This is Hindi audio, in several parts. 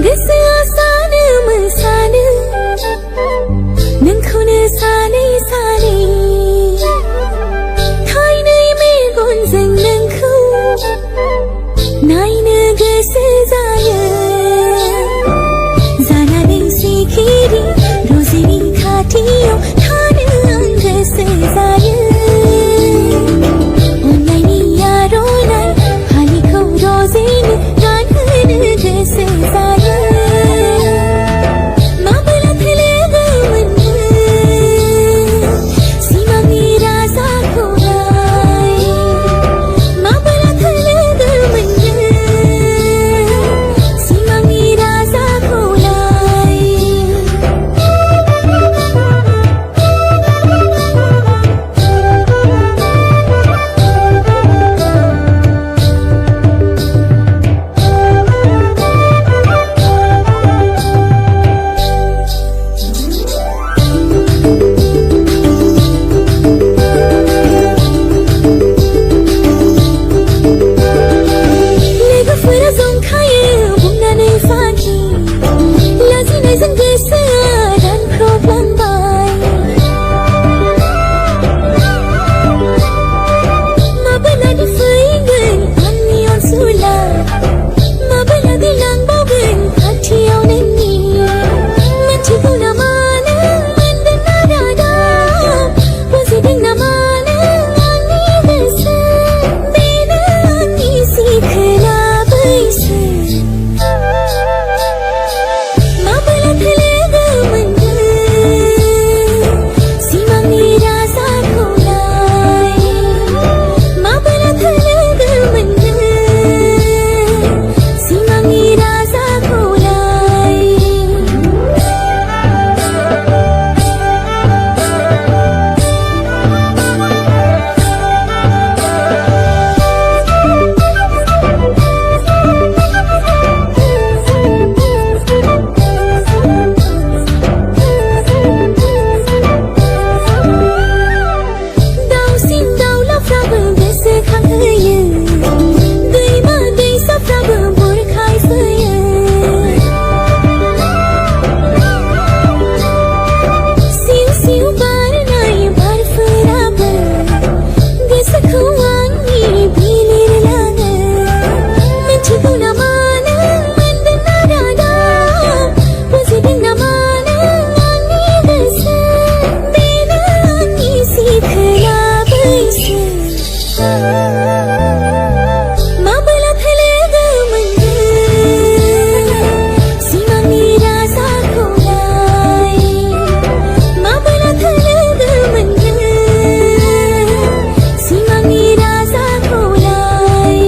गोसो सानो मोसानो नोंखौनो सानै सानै थाइनै मेगनजों नोंखौ नायनो गोसो जायो जानानै सिखिरि रजेनि खाथियाव थानो आं गोसो जायो अननायनि आर'नाइ फालिखौ रजेनो गानहोनो गोसो जायो माब्लाथो लोगो मोननो सिमांनि राजाखौलाय माब्लाथो लोगो मोननो सिमांनि राजाखौलाय लोगोफोरा जंखायो बुंनानै फाखि लाजिनायजों गोसोआ रानख्रबलांबाय माब्लादि फैगोन आंनि अनसुला माब्लादि लांबावगोन खाथियाव नोंनि मिथिगौ नामा नों मोनदोंना रादाब बुजिदों नामा नों आंनि गोसो बेनो आंनि सिखोला बैसो माब्लाथो लोगो मोननो सिमांनि राजाखौलाय माब्लाथो लोगो मोननो सिमांनि राजाखौलाय दाउसिन दाउलाफ्राबो गोसोखांहोयो दैमा दैसाफ्राबो बुरखायफैयो सिउ सिउ बारनाय बारफोराबो गोसोखौ आंनि बिलिरलाङो मिथिगौ नामा नों मोनदोंना रादाब बुजिदों नामा नों आंनि गोसो बेनो आंनि सिखोला बैसो माब्लाथो लोगो मोननो सिमांनि राजाखौलाय माब्लाथो लोगो मोननो सिमांनि राजाखौलाय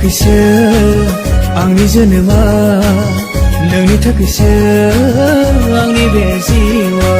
थाखायसो आंनि जोनोमा नोंनि थाखायसो आंनि बे जिउआ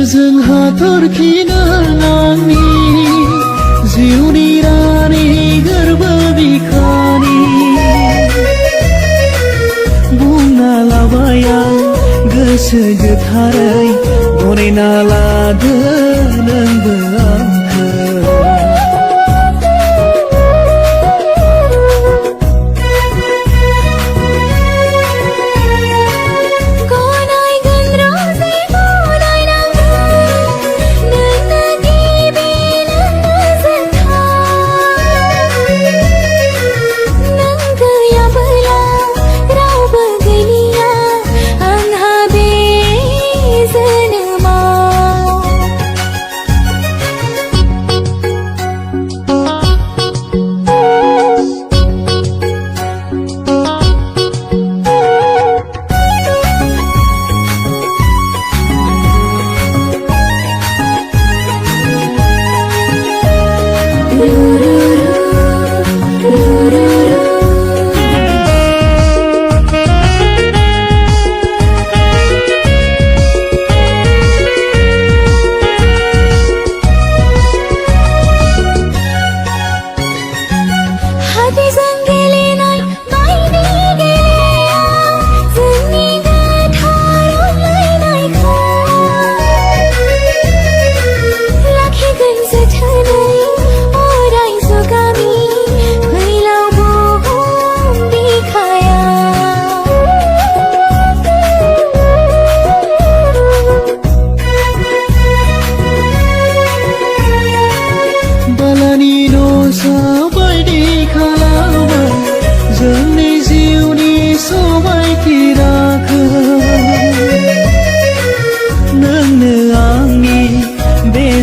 गोजों हाथरखिनो आंनि जिउनि रानि गोरबो बिखानि बुंना लाबाय आं गोसो गोथारै गनायना लादो नोंबो आंखौ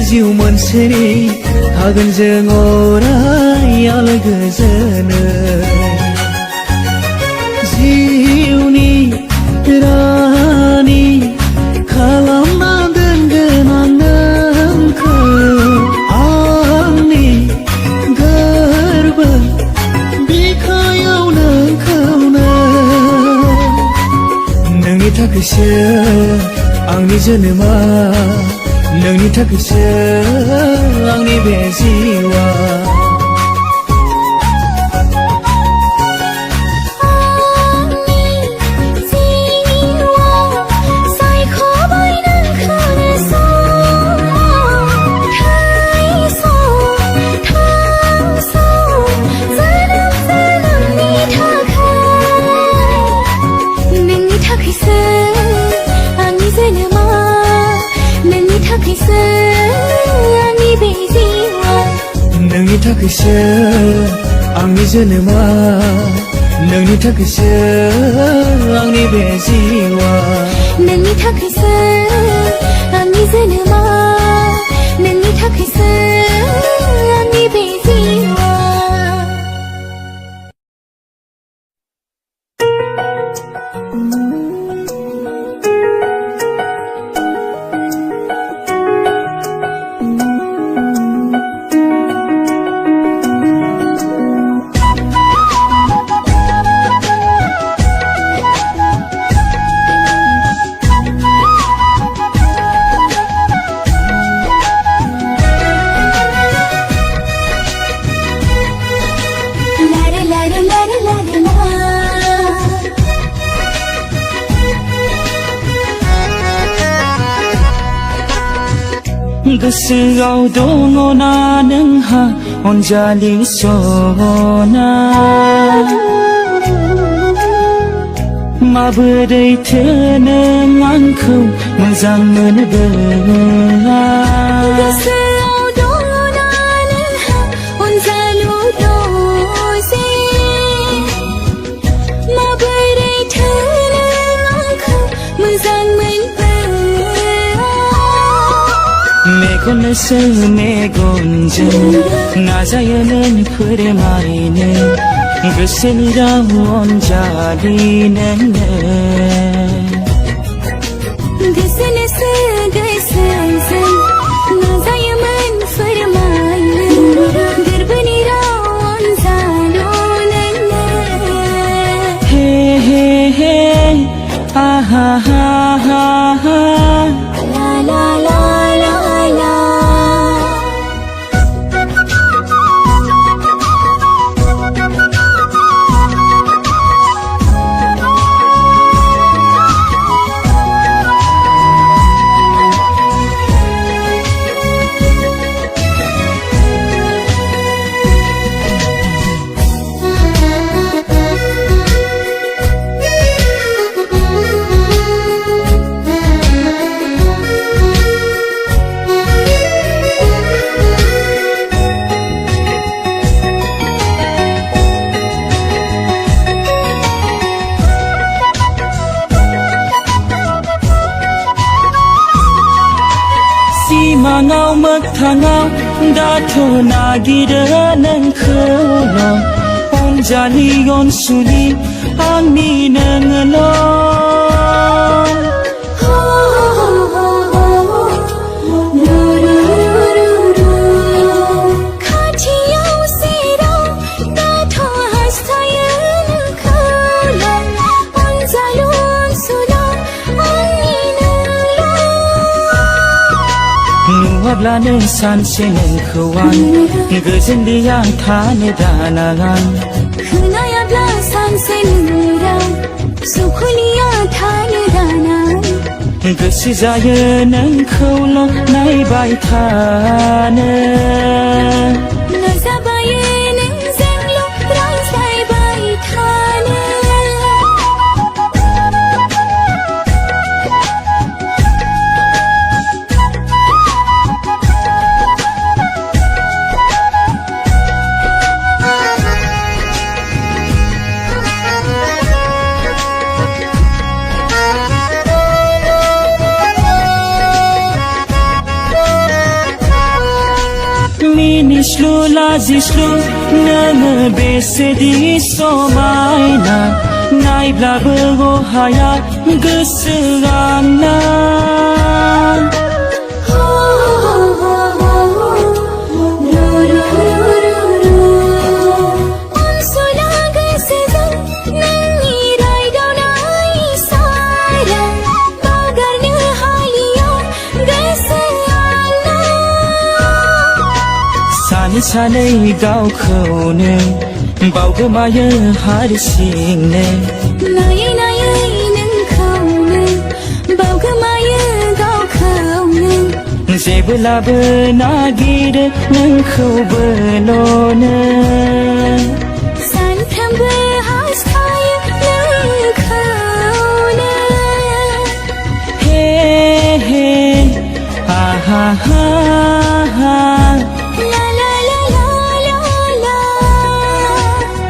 जिउ मोनसेनि थागोन जों अराय आलो गोजोनै जिउनि रानि खालामना दोनगोन आं नोंखौ आंनि गोरबो बिखायाव नोंखौनो नोंनि थाखायसो आंनि जोनोमा नोंनि थाखायसो आंनि बे जिउआ नोंनि थाखायसो आंनि जोनोमा नोंनि थाखायसो आंनि बे जिउआ नोंनि थाखायसो आंनि जोनोमा नोंनि थाखायसो आंनि बे जिउआ गोसोआव दङना नोंहा अनजालि सना माबोरैथो नों आंखौ मोजां मोनबोआ गोसोआव दङना नोंहा अनजालु दसे माबोरैथो नों आंखौ मोजां मोनबोआ मेगनसो मेगनजों नाजायो नों फोरमायनो गोसोनि राव अनजालि नोंनो गोसोनोसो गोसोजों नाजायोमोन फोरमायनो गोरबोनि राव अनजालु नोंनो हे हे हे आहा हा हा हा ला ला ला ला ला सिमाङाव मोगथाङाव दाथ' नागिरो नोंखौल' अनजालि अनसुलि आंनि नोङोल' खाथियाव सेराव दाथ' हास्थायो नोंखौल' अनजालु अनसुल' आंनि नुवाब्लानो सानसे नोंखौ आं गोजोनलिया थानो दानां खोनायाब्ला सानसे नोंनि राव सुखुलिया थानो दानां गोसो जायो नोंखौल' नायबाय थानो नाजाबायो नोंजोंल' रायज्लायबाय थानो मिनिस्लु लाजिस्लु नोङो बेसेदि समायना नायब्लाबो अहाया गोसो आंना अनसुला गोसोजों नोंनि रायदावनाय इसारा बावगारनो हालिया गोसो आंना सानै सानै गावखौनो बावगोमायो हारसिंनो नायै नायै नोंखौनो बावगोमायो गावखौनो जेब्लाबो नागिरो नोंखौबोल'नो सानफ्रोमबो हास्थायो नोंखौनो हे हे आहा हा